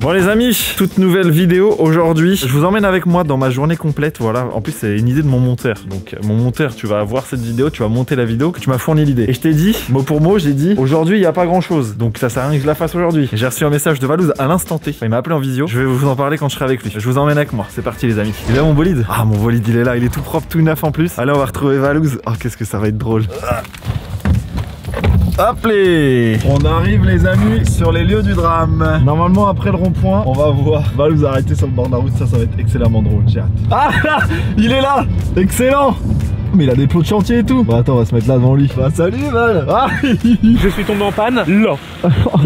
Bon les amis, toute nouvelle vidéo aujourd'hui. Je vous emmène avec moi dans ma journée complète, voilà. En plus c'est une idée de mon monteur. Donc mon monteur, tu vas voir cette vidéo, tu vas monter la vidéo que tu m'as fourni l'idée. Et je t'ai dit, mot pour mot, j'ai dit aujourd'hui il n'y a pas grand chose. Donc ça sert à rien que je la fasse aujourd'hui. J'ai reçu un message de Valouz à l'instant T. Il m'a appelé en visio. Je vais vous en parler quand je serai avec lui. Je vous emmène avec moi. C'est parti les amis. Il est là mon bolide. Ah mon bolide il est là, il est tout propre, tout neuf en plus. Allez on va retrouver Valouz. Oh qu'est-ce que ça va être drôle. Hop les. On arrive les amis sur les lieux du drame. Normalement après le rond-point, on va voir Valouz arrêter sur le bord de la route, ça va être excellemment drôle, j'ai hâte. Ah il est là. Excellent. Mais il a des plots de chantier et tout. Bon attends on va se mettre là devant lui. Bah salut Val. Ah je suis tombé en panne là.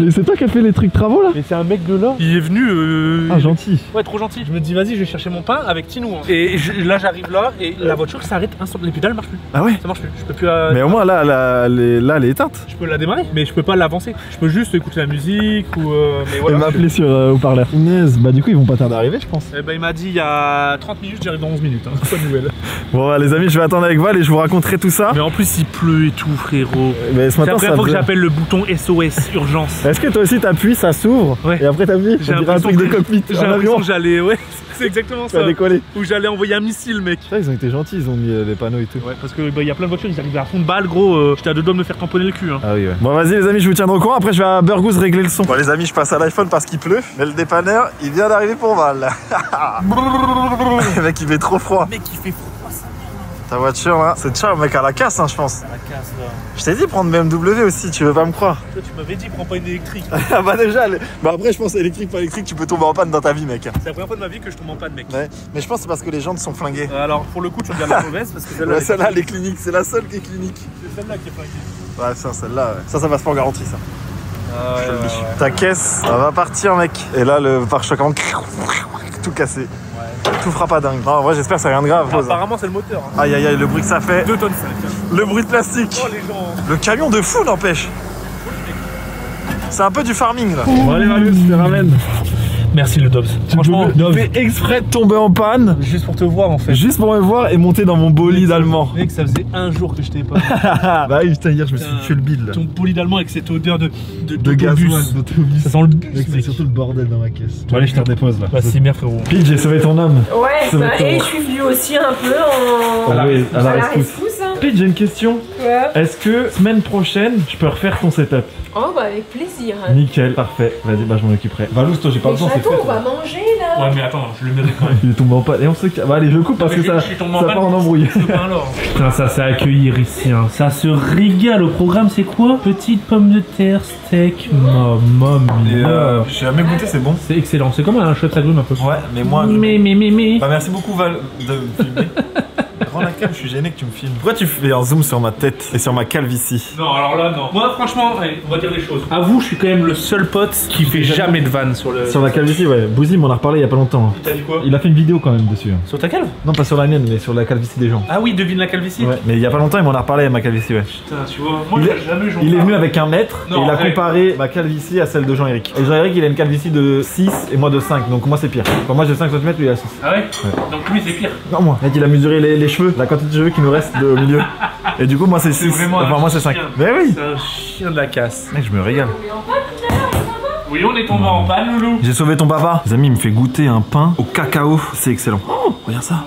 C'est toi qui as fait les trucs travaux là? Mais c'est un mec de là. Il est venu Ah gentil. Ouais trop gentil. Je me dis vas-y je vais chercher mon pain avec Tinou hein. Et là j'arrive là et la voiture s'arrête instant. Les pédales marchent plus. Ah ouais? Ça marche plus. Je peux plus Mais au moins là elle est éteinte. Je peux la démarrer mais je peux pas l'avancer. Je peux juste écouter la musique ou mais voilà. Il m'a appelé sur haut-parleur. Bah du coup ils vont pas tarder à arriver je pense. Eh ben il m'a dit il y a 30 minutes j'arrive dans 11 minutes hein. Pas de nouvelles. Bon les amis je vais attendre avec Val et je vous raconterai tout ça. Mais en plus il pleut et tout frérot. Mais ce matin c'est la première fois que j'appelle le bouton SOS urgence. Est-ce que toi aussi t'appuies, ça s'ouvre et après t'appuies? J'ai un truc de cockpit. J'ai l'impression que j'allais c'est exactement ça. Décoller. Où j'allais envoyer un missile mec. Ça ils ont été gentils, ils ont mis les panneaux et tout. Ouais parce que y a plein de voitures, ils arrivaient à fond de balle gros. J'étais à deux doigts de me faire tamponner le cul hein. Ah oui ouais. Bon vas-y les amis je vous tiendrai au courant, après je vais à Burgos régler le son. Bon les amis je passe à l'iPhone parce qu'il pleut. Mais le dépanneur il vient d'arriver pour Val. Le mec il fait trop froid. Mec il fait froid ça. Ta voiture là, c'est ciao mec à la casse hein je pense. À la casse là. Je t'ai dit prendre BMW aussi, tu veux pas me croire? Toi tu m'avais dit prends pas une électrique. Ah bah déjà, bah après je pense électrique pas électrique tu peux tomber en panne dans ta vie mec. C'est la première fois de ma vie que je tombe en panne mec. Ouais, mais je pense que c'est parce que les jantes sont flinguées. Alors pour le coup tu regardes la mauvaise parce que celle-là ouais, celle-là les cliniques, c'est la seule qui est clinique. C'est celle-là qui est flinguée. Ouais ça celle-là ouais. Ça passe pas en garantie ça. Ah ouais, ouais. Ta caisse, ça va partir mec. Et là le pare-choc en tout cassé. Ouais. Tout fera pas dingue. Non, en vrai j'espère que c'est rien de grave. Apparemment c'est le moteur. Hein. Aïe aïe aïe le bruit que ça fait. 2 tonnes 5. Le bruit de plastique. Oh les gens. Le camion de fou n'empêche. C'est un peu du farming là. Bon allez Marius, je te ramène. Merci le Dobbs. Franchement, Dobbs fait exprès de tomber en panne. Juste pour te voir en fait. Juste pour me voir et monter dans mon bolide allemand. Mec, ça faisait un jour que je t'ai pas. Bah oui, putain, hier je me suis tué le bide là. Ton bolide allemand avec cette odeur de gasoil, d'autobus. Ça sent le bus. C'est surtout le bordel dans ma caisse. Bon, allez, je te redépose là. Bah, c'est bien frérot. Pete, j'ai sauvé ton homme. Ouais, bah, et je suis venu aussi un peu à la rescousse. Pete, j'ai une question. Ouais. Est-ce que semaine prochaine, je peux refaire ton setup? Oh bah avec plaisir. Nickel, parfait. Vas-y, bah je m'en occuperai. Valouz, toi j'ai pas besoin, c'est fait. On va manger là. Ouais mais attends, je le mérite quand même. Il est tombé en panne. Et on sait que... Bah allez, je coupe parce que ça part en embrouille. Putain, ça c'est accueillir ici. Hein. Ça se régale. Au programme, c'est quoi? Petite pomme de terre, steak, maman. J'ai jamais goûté, c'est bon. C'est excellent. C'est comme un chouette agrume un peu. Ouais, mais moi. Mais. Bah merci beaucoup Val de me filmer. Grand la cam, je suis gêné que tu me filmes. Pourquoi tu fais un zoom sur ma tête et sur ma calvitie? Non, alors là, non. Moi, franchement, allez, on va dire des choses. Avoue, je suis quand même le seul pote qui fait jamais de vanne sur le. Sur la calvitie, ouais. Bouzy m'en a reparlé il y a pas longtemps. T'as dit quoi? Il a fait une vidéo quand même dessus. Sur ta calve? Non, pas sur la mienne, mais sur la calvitie des gens. Ah oui, devine la calvitie? Ouais, mais il y a pas longtemps, il m'en a reparlé à ma calvitie, ouais. Putain, tu vois, moi, jamais il est venu avec un mètre non, et il a comparé ma calvitie à celle de Jean-Éric. Et Jean-Éric, il a une calvitie de 6 et moi de 5, donc moi c'est pire. Quand moi j'ai 5 cm, lui il a 6. Ah ouais? Donc lui c'est pire. Non, moi. Mec, il a mesuré les cheveux, la quantité de cheveux qui nous reste au milieu. Et du coup, moi c'est 6. Enfin, moi c'est 5. Mais oui! C'est un chien de la casse. Mec, je me régale. Oui, on est tombé en panne, loulou. J'ai sauvé ton papa. Les amis, il me fait goûter un pain au cacao. C'est excellent. Oh, regarde ça.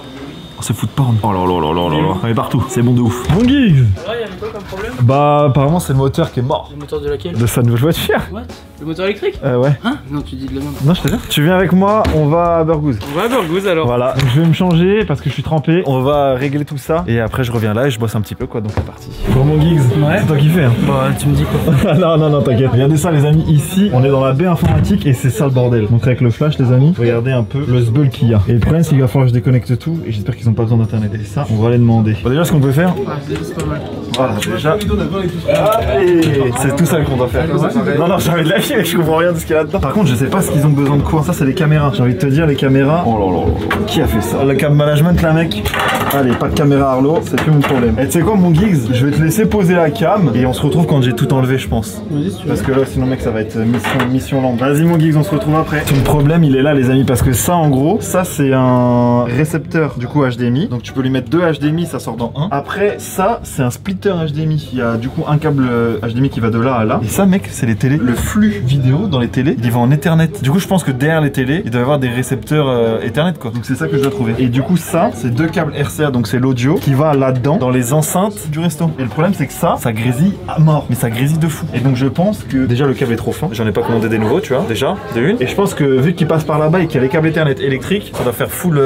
Oh, c'est food porn. Oh là là là là là là. On est partout. C'est bon de ouf. Mon Giggs. Ouais, y'avait quoi comme problème? Bah, apparemment, c'est le moteur qui est mort. Le moteur de laquelle? De sa nouvelle voiture. What? Le moteur électrique? Ouais. Hein? Non, tu dis de la merde. Non, je te jure. Tu viens avec moi, on va à Burgos. On va à Burgos alors. Voilà. Donc, je vais me changer parce que je suis trempé. On va régler tout ça. Et après, je reviens là et je bosse un petit peu, quoi. Donc, c'est parti. Bon, mon Giggs. Ouais. C'est toi qui fais, hein. Bah, tu me dis quoi? non, t'inquiète. Regardez ça, les amis. Ici, on est dans la baie informatique et c'est ça le bordel. Donc, avec le flash, les amis, regardez un peu le zbeul qu'il y a. Et le problème, c'est qu'il va falloir que je déconnecte tout. Et j'espère qu'ils ont pas besoin d'internet. Et ça, on va les demander. Bon, déjà, ce qu'on peut faire. C'est pas mal. Voilà, déjà. Allez, c'est tout ça qu'on doit faire. Non, j'ai envie de la vie, mais je comprends rien de ce qu'il y a là-dedans. Par contre, je sais pas ce qu'ils ont besoin de quoi. Ça, c'est les caméras. J'ai envie de te dire, les caméras. Oh là là. Qui a fait ça? Le cam management, là, mec. Allez, pas de caméra Arlo, c'est plus mon problème. Et tu sais quoi, mon Giggs? Je vais te laisser poser la cam et on se retrouve quand j'ai tout enlevé, je pense. Vas-y, si tu veux. Parce que là, sinon, mec, ça va être mission lente. Vas-y, mon Giggs, on se retrouve après. Ton problème, il est là, les amis, parce que ça, en gros, ça, c'est un récepteur, du coup, HDMI. Donc, tu peux lui mettre deux HDMI, ça sort dans un. Après, ça, c'est un split écouteurs HDMI. Il y a du coup un câble HDMI qui va de là à là. Et ça, mec, c'est les télés. Le flux vidéo dans les télés, il va en Ethernet. Du coup, je pense que derrière les télés, il doit y avoir des récepteurs Ethernet, quoi. Donc c'est ça que je dois trouver. Et du coup, ça, c'est 2 câbles RCA, donc c'est l'audio, qui va là-dedans, dans les enceintes du resto. Et le problème, c'est que ça grésille à mort. Mais ça grésille de fou. Et donc, je pense que déjà, le câble est trop fin. J'en ai pas commandé des nouveaux, tu vois, déjà, de une. Et je pense que vu qu'il passe par là-bas et qu'il y a les câbles Ethernet électriques, ça doit faire full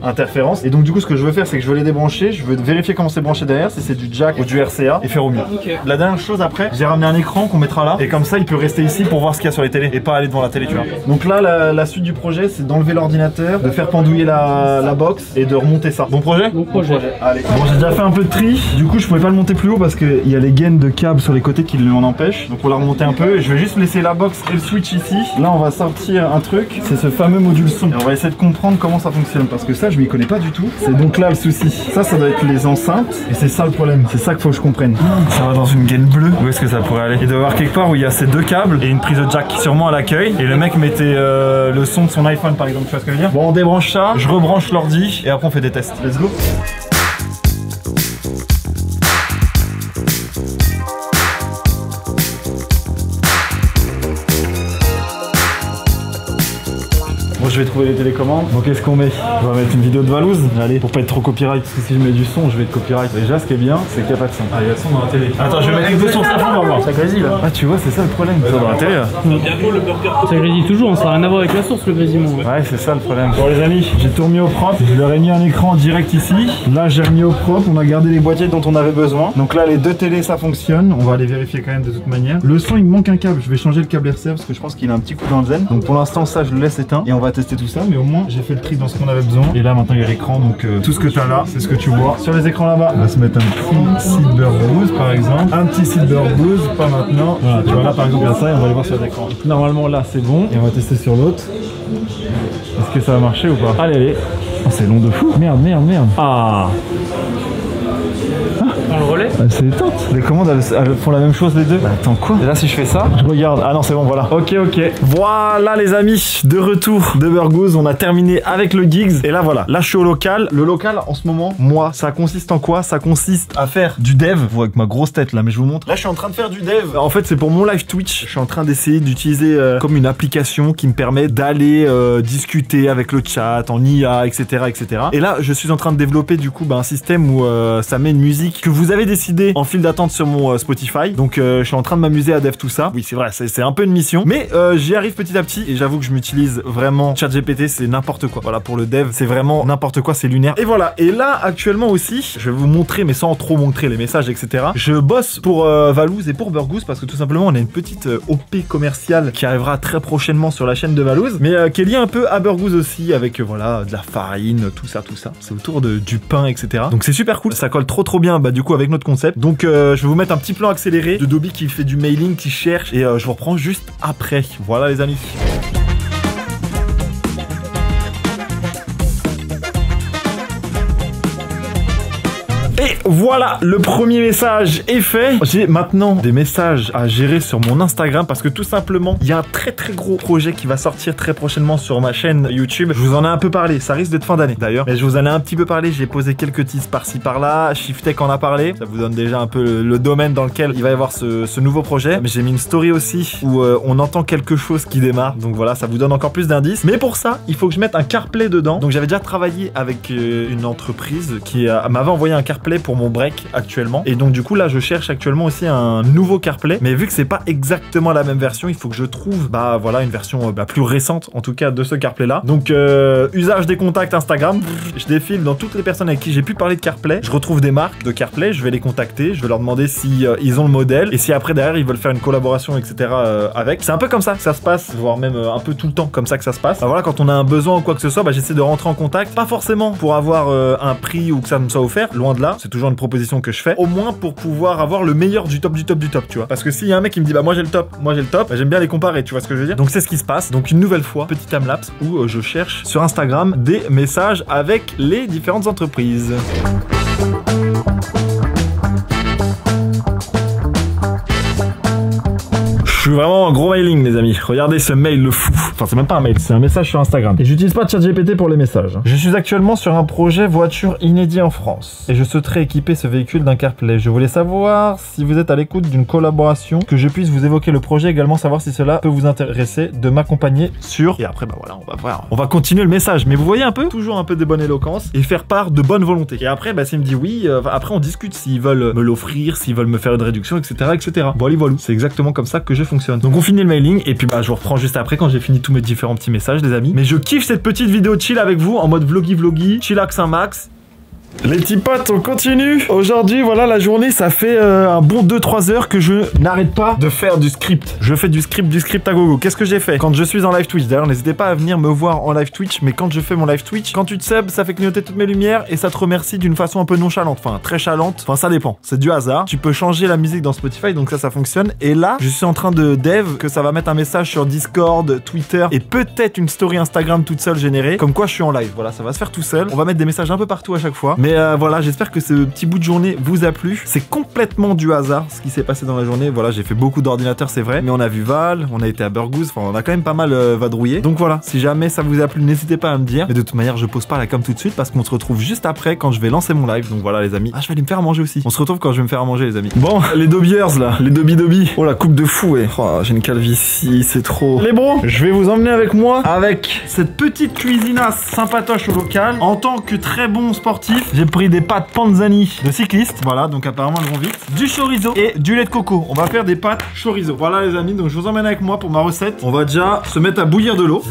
interférence. Et donc, du coup, ce que je veux faire, c'est que je veux les débrancher. Je veux vérifier comment c'est branché derrière, si c'est du jack ou du RCA, et faire au mieux. Okay. La dernière chose après, j'ai ramené un écran qu'on mettra là. Et comme ça, il peut rester ici pour voir ce qu'il y a sur les télés et pas aller devant la télé, tu vois. Donc là, la suite du projet, c'est d'enlever l'ordinateur, de faire pendouiller la box et de remonter ça. Bon projet? Bon projet. Allez. Bon, j'ai déjà fait un peu de tri. Du coup, je pouvais pas le monter plus haut parce qu'il y a les gaines de câbles sur les côtés qui m'en empêchent. Donc on l'a remonté un peu. Et je vais juste laisser la box et le switch ici. Là, on va sortir un truc. C'est ce fameux module son. Et on va essayer de comprendre comment ça fonctionne parce que ça, je m'y connais pas du tout. C'est donc là le souci. Ça doit être les enceintes. Et c'est ça le problème. C'est ça qu'il faut que je comprenne. Ça va dans une gaine bleue. Où est-ce que ça pourrait aller? Il doit y avoir quelque part où il y a ces 2 câbles et une prise de jack, sûrement à l'accueil. Et le mec mettait le son de son iPhone par exemple. Tu vois ce que je veux dire? Bon, on débranche ça. Je rebranche l'ordi et après on fait des tests. Let's go. Bon, je vais trouver les télécommandes. Bon, qu'est-ce qu'on met? On va mettre une vidéo de Valouz. Allez, pour pas être trop copyright, parce que si je mets du son, je vais être copyright. Déjà, ce qui est bien, c'est qu'il n'y a pas de son. Ah, il y a le son dans la télé. Attends, je vais mettre les 2 sources à fond, on va voir. Ça grésille là. Ah, tu vois, c'est ça le problème. Ça dans la télé là. Ça grésille toujours, ça n'a rien à voir avec la source le grésillement. Ouais, c'est ça le problème. Bon, les amis, j'ai tout remis au propre. Je leur ai mis un écran direct ici. Là, j'ai remis au propre. On a gardé les boîtiers dont on avait besoin. Donc là, les 2 télés, ça fonctionne. On va aller vérifier quand même de toute manière. Le son, il me manque un câble. Je vais changer le câble RCA parce que je pense qu'il a un petit coup dans le zen. Donc pour l'instant, ça, je le laisse éteint et on va tester tout ça. Mais au moins, j'ai fait le tri dans ce qu'on avait besoin. Et là, maintenant, il y a l'écran. Donc tout ce que tu as là, c'est ce que tu vois. Sur les écrans là-bas, on va se mettre un petit Seedbird Blues par exemple. Un petit Seedbird Blues, pas maintenant. Voilà, tu vois là, par exemple, il y a ça et on va aller voir sur les écrans. Normalement, là, c'est bon. Et on va tester sur l'autre. Est-ce que ça va marcher ou pas? Allez, allez. Oh, c'est long de fou. Merde. Ah. Le relais? C'est éteinte. Les commandes elles font la même chose les deux. Bah, attends quoi? Et là si je fais ça, je regarde. Ah non c'est bon voilà. Ok. Voilà les amis, de retour de Burgooz. On a terminé avec le gigs. Et là voilà, là je suis au local. Le local en ce moment, moi, ça consiste en quoi? Ça consiste à faire du dev. Vous voyez avec ma grosse tête là, mais je vous montre. Là je suis en train de faire du dev. En fait c'est pour mon live Twitch. Je suis en train d'essayer d'utiliser comme une application qui me permet d'aller discuter avec le chat en IA, etc. Et là je suis en train de développer du coup un système où ça met une musique que vous avez décidé en file d'attente sur mon Spotify. Donc je suis en train de m'amuser à dev tout ça. Oui c'est vrai, c'est un peu une mission. Mais j'y arrive petit à petit et j'avoue que je m'utilise vraiment ChatGPT, c'est n'importe quoi. Voilà pour le dev, c'est vraiment n'importe quoi, c'est lunaire. Et voilà, et là actuellement aussi, je vais vous montrer mais sans trop montrer les messages etc. Je bosse pour Valouz et pour Burgooz parce que tout simplement on a une petite OP commerciale qui arrivera très prochainement sur la chaîne de Valouz. Mais qui est liée un peu à Burgooz aussi avec voilà de la farine, tout ça. C'est autour du pain etc. Donc c'est super cool, ça colle trop bien bah du coup avec notre concept. Donc je vais vous mettre un petit plan accéléré de Dobby qui fait du mailing, qui cherche et je vous reprends juste après. Voilà les amis. Et voilà, le premier message est fait. J'ai maintenant des messages à gérer sur mon Instagram parce que tout simplement, il y a un très gros projet qui va sortir très prochainement sur ma chaîne YouTube. Je vous en ai un peu parlé, ça risque d'être fin d'année d'ailleurs. Mais je vous en ai un petit peu parlé, j'ai posé quelques teases par-ci par-là. Shiftech en a parlé, ça vous donne déjà un peu le domaine dans lequel il va y avoir ce nouveau projet. Mais j'ai mis une story aussi où on entend quelque chose qui démarre. Donc voilà, ça vous donne encore plus d'indices. Mais pour ça, il faut que je mette un CarPlay dedans. Donc j'avais déjà travaillé avec une entreprise qui m'avait envoyé un CarPlay pour mon break actuellement. Et donc du coup là je cherche actuellement aussi un nouveau CarPlay. Mais vu que c'est pas exactement la même version, il faut que je trouve voilà une version plus récente en tout cas de ce CarPlay là. Donc usage des contacts Instagram, je défile dans toutes les personnes avec qui j'ai pu parler de CarPlay. Je retrouve des marques de CarPlay, je vais les contacter, je vais leur demander si ils ont le modèle et si après derrière ils veulent faire une collaboration etc avec. C'est un peu comme ça que ça se passe, voire même un peu tout le temps comme ça que ça se passe. Voilà, quand on a un besoin ou quoi que ce soit, j'essaie de rentrer en contact, pas forcément pour avoir un prix ou que ça me soit offert, loin de là, c'est toujours une proposition que je fais, au moins pour pouvoir avoir le meilleur du top, tu vois. Parce que s'il y a un mec qui me dit moi j'ai le top, j'aime bien les comparer, tu vois ce que je veux dire. Donc c'est ce qui se passe. Donc une nouvelle fois, petit timelapse où je cherche sur Instagram des messages avec les différentes entreprises. suis vraiment un gros mailing les amis. Regardez ce mail le fou. Enfin c'est même pas un mail, c'est un message sur Instagram. Et j'utilise pas ChatGPT pour les messages. Je suis actuellement sur un projet voiture inédit en France. Et je souhaiterais équiper ce véhicule d'un CarPlay. Je voulais savoir si vous êtes à l'écoute d'une collaboration, que je puisse vous évoquer le projet, également savoir si cela peut vous intéresser de m'accompagner sur... Et après bah voilà, on va voir. On va continuer le message. Mais vous voyez un peu, toujours un peu de bonne éloquence et faire part de bonne volonté. Et après bah s'il me dit oui, après on discute s'ils veulent me l'offrir, s'ils veulent me faire une réduction, etc. etc. Voilà, voilà. C'est exactement comme ça que je fonctionne. Donc on finit le mailing et puis bah je vous reprends juste après quand j'ai fini tous mes différents petits messages les amis. Mais je kiffe cette petite vidéo chill avec vous en mode vloggy, chillax un max. Les petits potes, on continue. Aujourd'hui, voilà, la journée, ça fait un bon 2-3 heures que je n'arrête pas de faire du script. Je fais du script à gogo. Qu'est-ce que j'ai fait quand je suis en live Twitch? D'ailleurs, n'hésitez pas à venir me voir en live Twitch, mais quand je fais mon live Twitch, quand tu te subs, ça fait clignoter toutes mes lumières et ça te remercie d'une façon un peu nonchalante. Enfin, très chalante. Enfin, ça dépend. C'est du hasard. Tu peux changer la musique dans Spotify, donc ça fonctionne. Et là, je suis en train de dev que ça va mettre un message sur Discord, Twitter et peut-être une story Instagram toute seule générée. Comme quoi, je suis en live. Voilà, ça va se faire tout seul. On va mettre des messages un peu partout à chaque fois. Mais voilà, j'espère que ce petit bout de journée vous a plu. C'est complètement du hasard ce qui s'est passé dans la journée. Voilà, j'ai fait beaucoup d'ordinateurs, c'est vrai. Mais on a vu Val, on a été à Burgos. Enfin, on a quand même pas mal vadrouillé. Donc voilà, si jamais ça vous a plu, n'hésitez pas à me dire. Mais de toute manière, je pose pas la com tout de suite parce qu'on se retrouve juste après quand je vais lancer mon live. Donc voilà, les amis. Ah, je vais aller me faire manger aussi. On se retrouve quand je vais me faire manger, les amis. Bon, les dobiers là, les dobi. Oh, la coupe de fou, eh. Oh, j'ai une calvitie, c'est trop. Les bros, je vais vous emmener avec moi avec cette petite cuisinasse sympatoche au local. En tant que très bon sportif, j'ai pris des pâtes Panzani de cycliste. Voilà, donc apparemment elles vont vite. Du chorizo et du lait de coco. On va faire des pâtes chorizo. Voilà les amis, donc je vous emmène avec moi pour ma recette. On va déjà se mettre à bouillir de l'eau.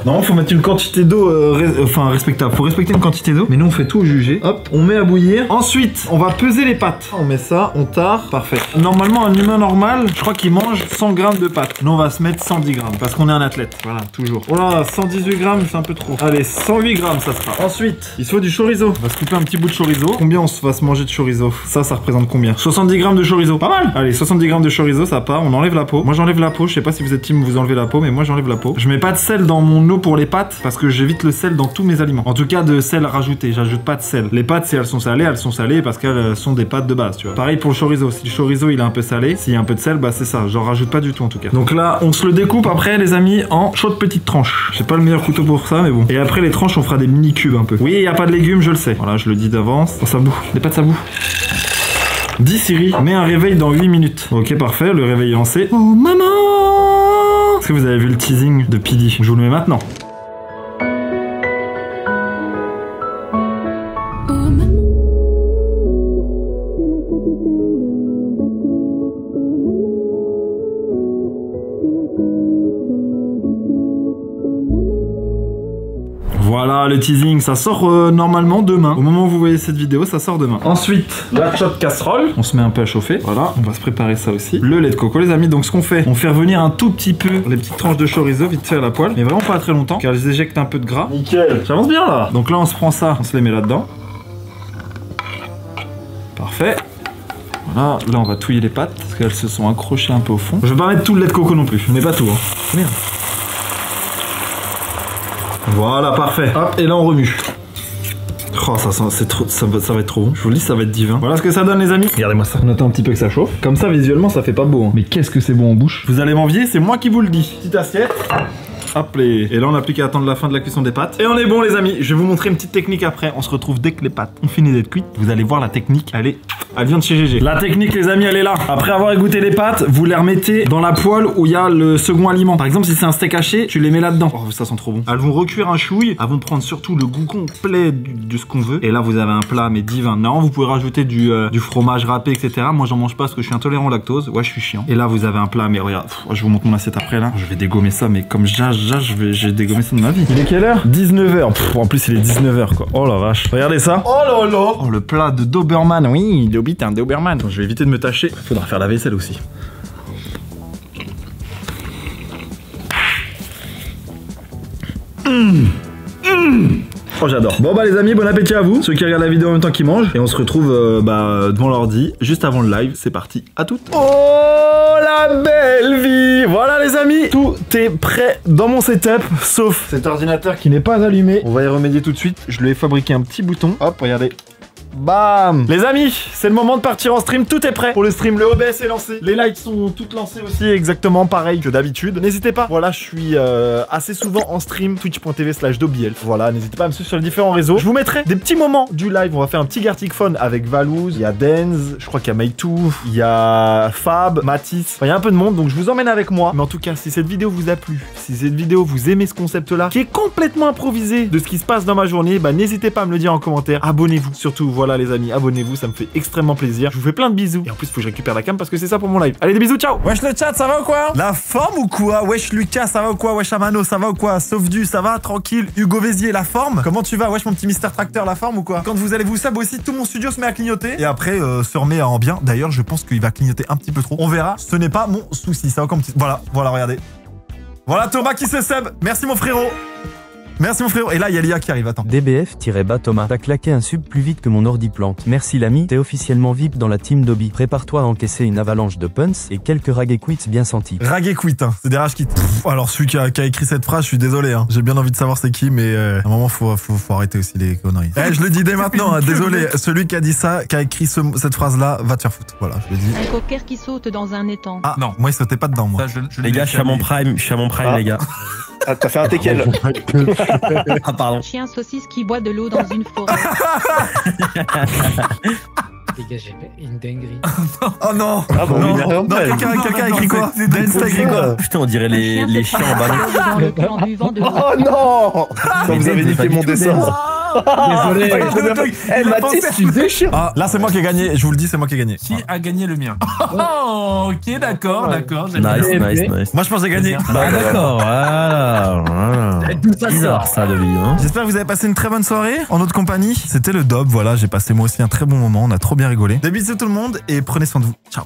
Non, faut mettre une quantité d'eau respectable. Faut respecter une quantité d'eau. Mais nous on fait tout au jugé. Hop, on met à bouillir. Ensuite, on va peser les pâtes. On met ça, on tare. Parfait. Normalement, un humain normal, je crois qu'il mange 100 grammes de pâtes. Nous on va se mettre 110 grammes parce qu'on est un athlète. Voilà, toujours. Oh là, 118 grammes, c'est un peu trop. Allez, 108 grammes ça sera. Ensuite, il faut du chorizo. On va se couper un petit bout de chorizo. Combien on va se manger de chorizo? Ça représente combien? 70 grammes de chorizo. Pas mal. Allez, 70 grammes de chorizo, ça part. On enlève la peau. Moi j'enlève la peau. Je sais pas si vous êtes team vous enlevez la peau, mais moi j'enlève la peau. Je mets pas de sel dans mon eau pour les pâtes parce que j'évite le sel dans tous mes aliments. En tout cas, de sel rajouté. J'ajoute pas de sel. Les pâtes, si elles sont salées parce qu'elles sont des pâtes de base, tu vois. Pareil pour le chorizo. Si le chorizo il est un peu salé, s'il y a un peu de sel, bah c'est ça. J'en rajoute pas du tout en tout cas. Donc là, on se le découpe après, les amis, en chaudes petites tranches. J'ai pas le meilleur couteau pour ça, mais bon. Et après les tranches, on fera des mini cubes un peu. Oui, il y a pas de légumes, je le sais. Voilà, je le dis d'avance. Oh, ça boue. Les pâtes, ça boue. Dis Siri, mets un réveil dans 8 minutes. Ok, parfait, le réveil est lancé. Oh maman! Est-ce que vous avez vu le teasing de Pidi? Je vous le mets maintenant. Voilà le teasing, ça sort normalement demain. Au moment où vous voyez cette vidéo, ça sort demain. Ensuite, la chaude casserole. On se met un peu à chauffer. Voilà, on va se préparer ça aussi. Le lait de coco, les amis. Donc ce qu'on fait, on fait revenir un tout petit peu les petites tranches de chorizo vite fait à la poêle. Mais vraiment pas très longtemps, car elles éjectent un peu de gras. Nickel. J'avance bien là. Donc là, on se prend ça, on se les met là-dedans. Parfait. Voilà, là on va touiller les pâtes parce qu'elles se sont accrochées un peu au fond. Je vais pas mettre tout le lait de coco non plus. Je mets pas tout. Hein. Merde. Voilà, parfait. Hop, et là on remue. Oh, ça va être trop bon. Je vous le dis, ça va être divin. Voilà ce que ça donne, les amis. Regardez-moi ça. On attend un petit peu que ça chauffe. Comme ça, visuellement, ça fait pas beau. Hein. Mais qu'est-ce que c'est bon en bouche. Vous allez m'envier, c'est moi qui vous le dis. Petite assiette. Hop, et là on n'a plus qu'à attendre la fin de la cuisson des pâtes. Et on est bon, les amis. Je vais vous montrer une petite technique après. On se retrouve dès que les pâtes ont fini d'être cuites. Vous allez voir la technique. Elle vient de chez GG. La technique, les amis, elle est là. Après avoir égoutté les pâtes, vous les remettez dans la poêle où il y a le second aliment. Par exemple, si c'est un steak haché, tu les mets là-dedans. Oh, ça sent trop bon. Elles vont recuire un chouille. Elles vont prendre surtout le goût complet de ce qu'on veut. Et là, vous avez un plat, mais divin. Non, vous pouvez rajouter du fromage râpé, etc. Moi, j'en mange pas parce que je suis intolérant au lactose. Ouais, je suis chiant. Et là, vous avez un plat, mais regarde, je vous montre mon assiette après là. Je vais dégommer ça, mais comme j'ai dégommé ça de ma vie. Il est quelle heure? 19h. En plus, il est 19h quoi. Oh la vache. Regardez ça. Oh là là. Oh, le plat de Doberman. Oui, Dobby, t'es un Doberman. Je vais éviter de me tâcher. Faudra faire la vaisselle aussi. Oh, j'adore. Bon bah les amis, bon appétit à vous, ceux qui regardent la vidéo en même temps qu'ils mangent. Et on se retrouve devant l'ordi juste avant le live. C'est parti, à toutes. Oh la belle vie. Voilà les amis, tout est prêt dans mon setup, sauf cet ordinateur qui n'est pas allumé. On va y remédier tout de suite. Je lui ai fabriqué un petit bouton. Hop, regardez. Bam. Les amis, c'est le moment de partir en stream, tout est prêt pour le stream, le OBS est lancé, les lights sont toutes lancées aussi, exactement pareil que d'habitude. N'hésitez pas, voilà, je suis assez souvent en stream, twitch.tv/dobielf. Voilà, n'hésitez pas à me suivre sur les différents réseaux. Je vous mettrai des petits moments du live, on va faire un petit Gartic Phone avec Valouz, il y a Denz, je crois qu'il y a Meitou, il y a Fab, Mathis, enfin il y a un peu de monde, donc je vous emmène avec moi. Mais en tout cas, si cette vidéo vous a plu, si cette vidéo vous aimez ce concept-là, qui est complètement improvisé de ce qui se passe dans ma journée, bah n'hésitez pas à me le dire en commentaire. Abonnez-vous, surtout, voilà les amis, abonnez-vous, ça me fait extrêmement plaisir. Je vous fais plein de bisous. Et en plus, faut que je récupère la cam parce que c'est ça pour mon live. Allez, des bisous, ciao. Wesh le chat, ça va ou quoi? La forme ou quoi? Wesh Lucas, ça va ou quoi? Wesh Amano, ça va ou quoi? Sauf ça va? Tranquille. Hugo Vézier, la forme? Comment tu vas? Wesh mon petit Mister Tracteur, la forme ou quoi? Quand vous allez vous sub aussi, tout mon studio se met à clignoter. Et après, se remet en bien. D'ailleurs, je pense qu'il va clignoter un petit peu trop. On verra. Ce n'est pas mon souci. Ça va comme petit... Voilà, regardez. Voilà Thomas qui se sub. Merci mon frérot. Merci mon frérot. Et là, il y a Lia qui arrive, attends. DBF-bas Thomas. T'as claqué un sub plus vite que mon ordi plante. Merci l'ami. T'es officiellement VIP dans la team Dobby. Prépare-toi à encaisser une avalanche de puns et quelques rage quits bien sentis. Rage quit, hein. C'est des rage quits. Alors celui qui a écrit cette phrase, je suis désolé, hein. J'ai bien envie de savoir c'est qui, mais à un moment, faut arrêter aussi les conneries. Eh, je le dis dès maintenant, hein. Désolé. Celui qui a dit ça, qui a écrit cette phrase-là, va te faire foutre. Voilà, je le dis. Un cocker qui saute dans un étang. Ah non, moi il sautait pas dedans, moi. Ça, les gars, je suis à mon prime, les gars. Ah, t'as fait un teckel. Ah, pardon. Chien saucisse qui boit de l'eau dans une forêt. Les gars, j'ai fait une dinguerie. Oh non. Ah bon, non, quelqu'un a écrit quoi? Dance, t'as écrit quoi? Putain, on dirait les chiens en ballon. Dans le plan du vent de l'eau. Oh non. Quand vous avez niqué mon dessin. Désolé. Eh Mathis, tu déchires. Ah, là c'est moi qui ai gagné, je vous le dis, c'est moi qui ai gagné. Qui a gagné le mien? Oh, ok, d'accord. Nice. Moi je pense que j'ai gagné. Bah d'accord, voilà. Bizarre ça de vie, hein. J'espère que vous avez passé une très bonne soirée en notre compagnie. C'était le Dob, voilà, j'ai passé moi aussi un très bon moment, on a trop bien rigolé. Des bisous tout le monde et prenez soin de vous. Ciao.